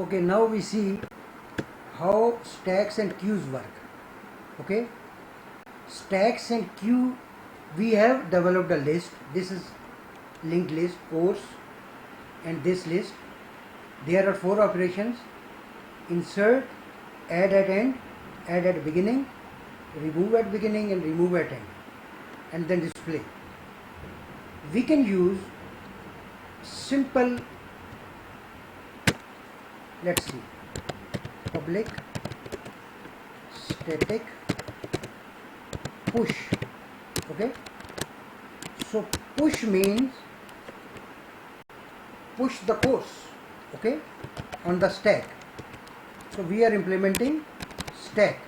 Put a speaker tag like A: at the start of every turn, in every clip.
A: Okay, now we see how stacks and queues work. Okay, stacks and queue, we have developed a list. This is linked list, course, and this list. There are 4 operations: insert, add at end, add at beginning, remove at beginning, and remove at end, and then display. We can use simple, let's see, public static push. Okay, so push means push the course, okay, on the stack. So we are implementing stack.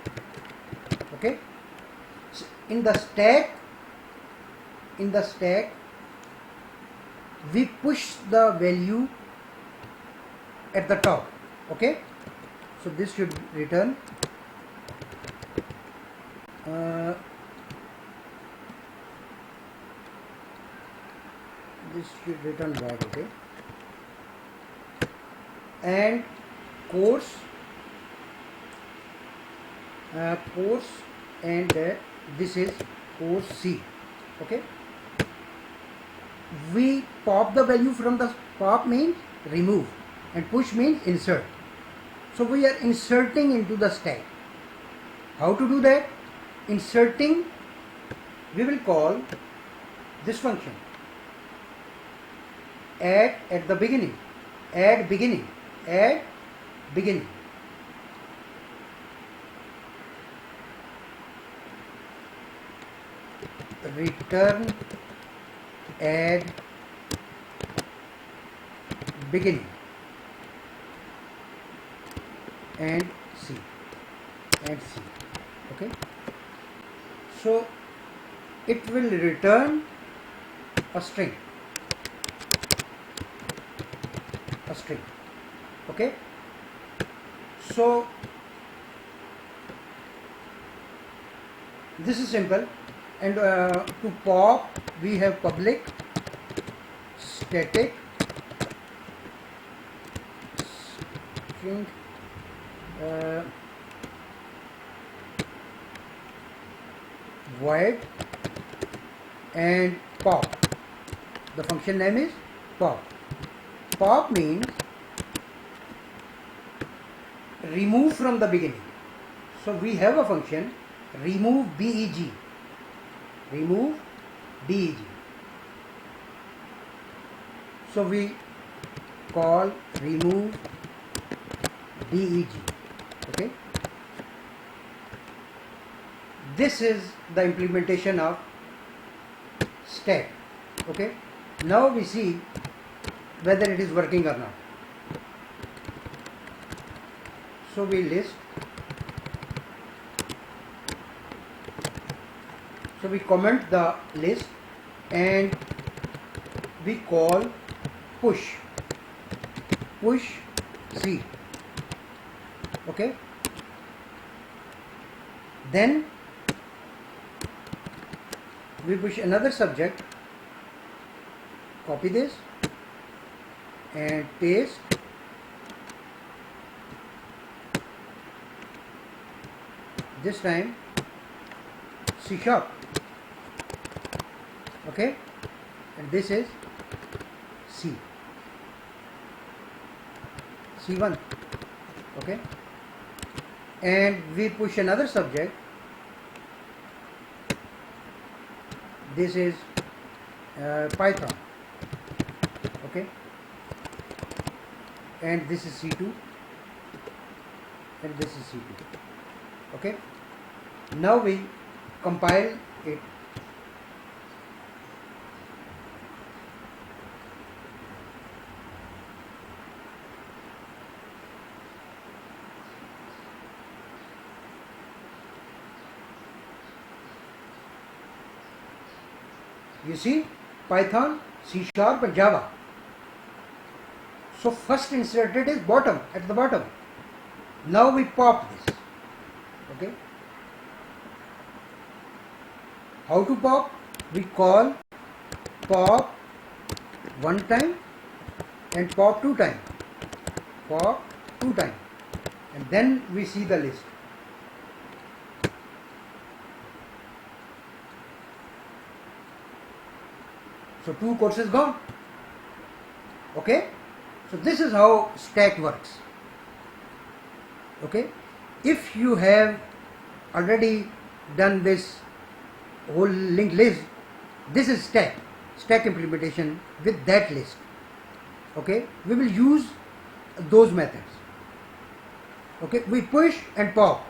A: Okay, so in the stack we push the value at the top. Okay, so this should return this should return bad. Okay, and course and this is course C. Okay, we pop the value from the pop means remove and push means insert. So we are inserting into the stack. How to do that? Inserting, we will call this function add at the beginning, add beginning, return add beginning and C. Okay, so it will return a string. Okay, so this is simple. And to pop we have public static string void and pop. The function name is pop. Pop means remove from the beginning. So we have a function remove BEG. So we call remove BEG. Okay, this is the implementation of stack. Okay, now we see whether it is working or not. So we list, so we comment the list and we call push C. Okay, then we push another subject, copy this and paste, this time C#. Okay, and this is C1. Okay, and we push another subject, this is Python. Okay, and this is C2 and this is C2. Okay, now we compile it. You see, Python, C# and Java. So first inserted is bottom, at the bottom. Now we pop this. Okay, how to pop? We call pop one time and pop two times. Pop 2 times, and then we see the list. So 2 courses gone. Okay, so this is how stack works. Okay, if you have already done this whole linked list, this is stack implementation with that list. Okay, we will use those methods. Okay, we push and pop.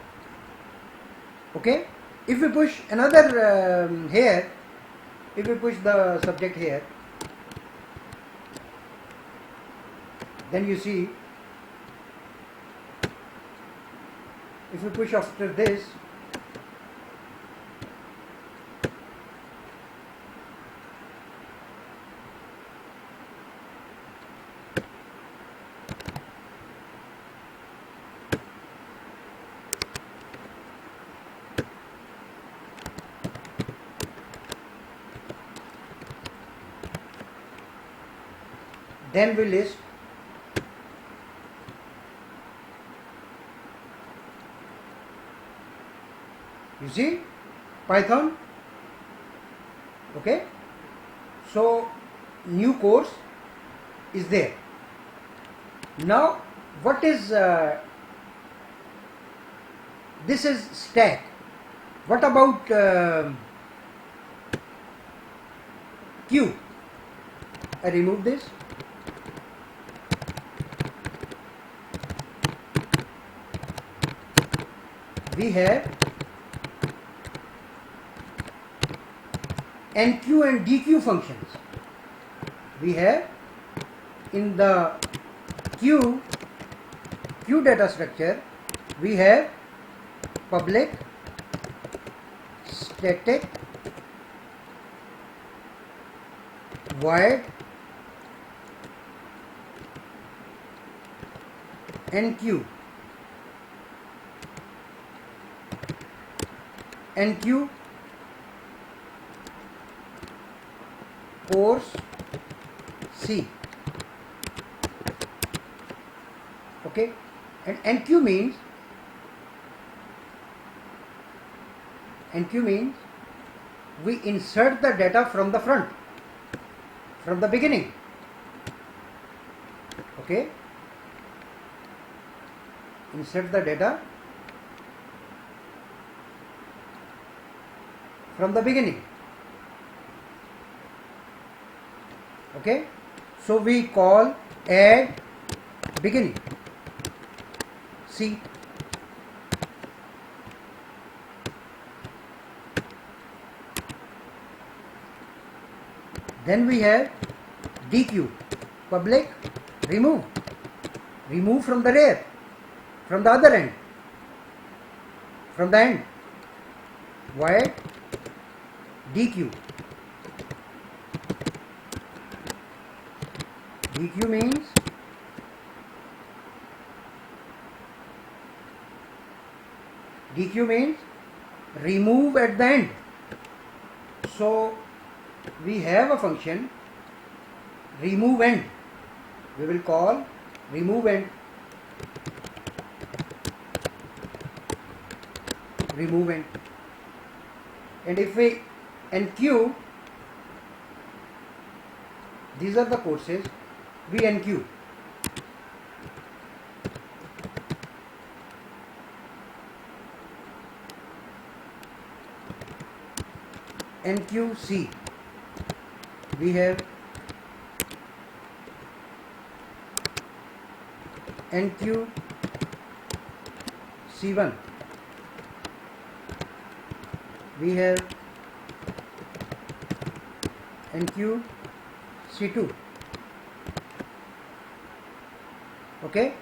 A: Okay, if we push another here, if we push the subject here, then you see, if we push after this, then we list. You see, Python. Okay, so new course is there. Now what is this is stack. What about queue? I remove this. We have NQ and DQ functions. We have in the queue data structure, we have public, static, void, NQ. NQ course C. Okay, and NQ means we insert the data from the front, from the beginning. Okay, insert the data from the beginning. Okay, so we call add beginning C. Then we have DQ, public, remove from the rear, from the other end, from the end, void DQ. DQ means remove at the end. So we have a function remove end. We will call remove end. And if we NQ, these are the courses, we NQ. NQC. We have NQ C1. We have NQ C2. Okay,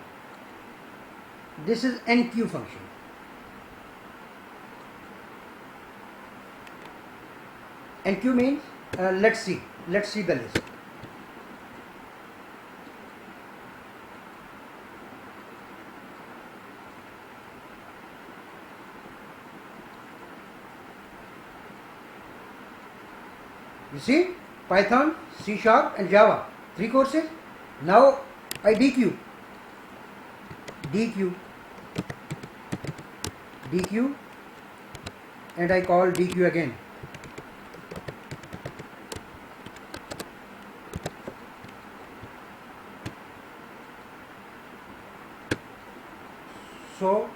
A: this is NQ function. NQ means let's see the list. You see, Python, C# and Java, 3 courses. Now I DQ. dq, dq, and I call dq again. So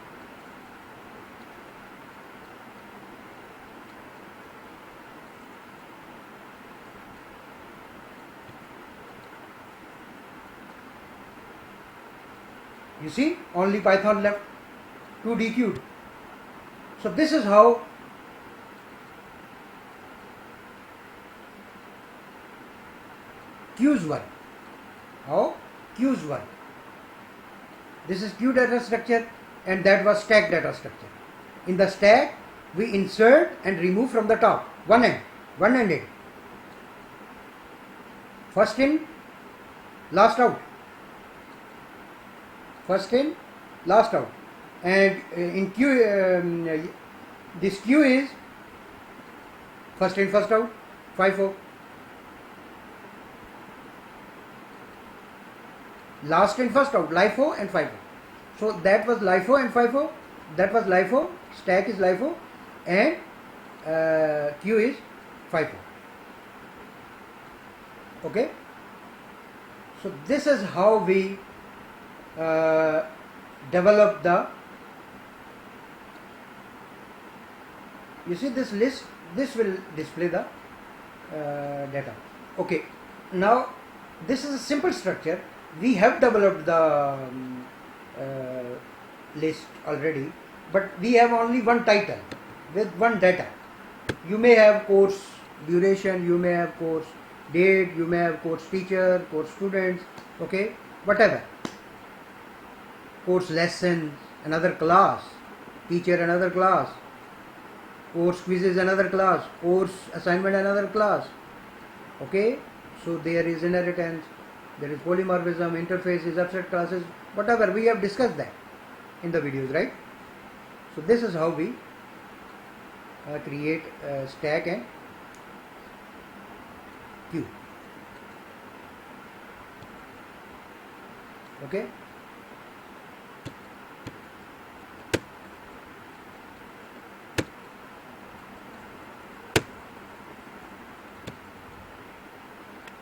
A: you see, only Python left, 2 dq'd. So this is how queues work. How queues work. This is queue data structure, and that was stack data structure. In the stack, we insert and remove from the top, one-ended. First in, last out. First in, last out. And in queue, this queue is first in, first out, FIFO. Last in, first out, LIFO and FIFO. So that was LIFO and FIFO. That was LIFO, stack is LIFO, and queue is FIFO. Okay. So this is how we develop the. You see this list. This will display the data. Okay. Now this is a simple structure. We have developed the list already, but we have only one title with one data. You may have course duration, you may have course date, you may have course teacher, course students, okay, whatever. Course lesson, another class, teacher another class, course quizzes another class, course assignment another class, okay. So there is inheritance, there is polymorphism, interfaces, abstract classes, whatever, we have discussed that in the videos, right? So this is how we create stack and queue. Okay.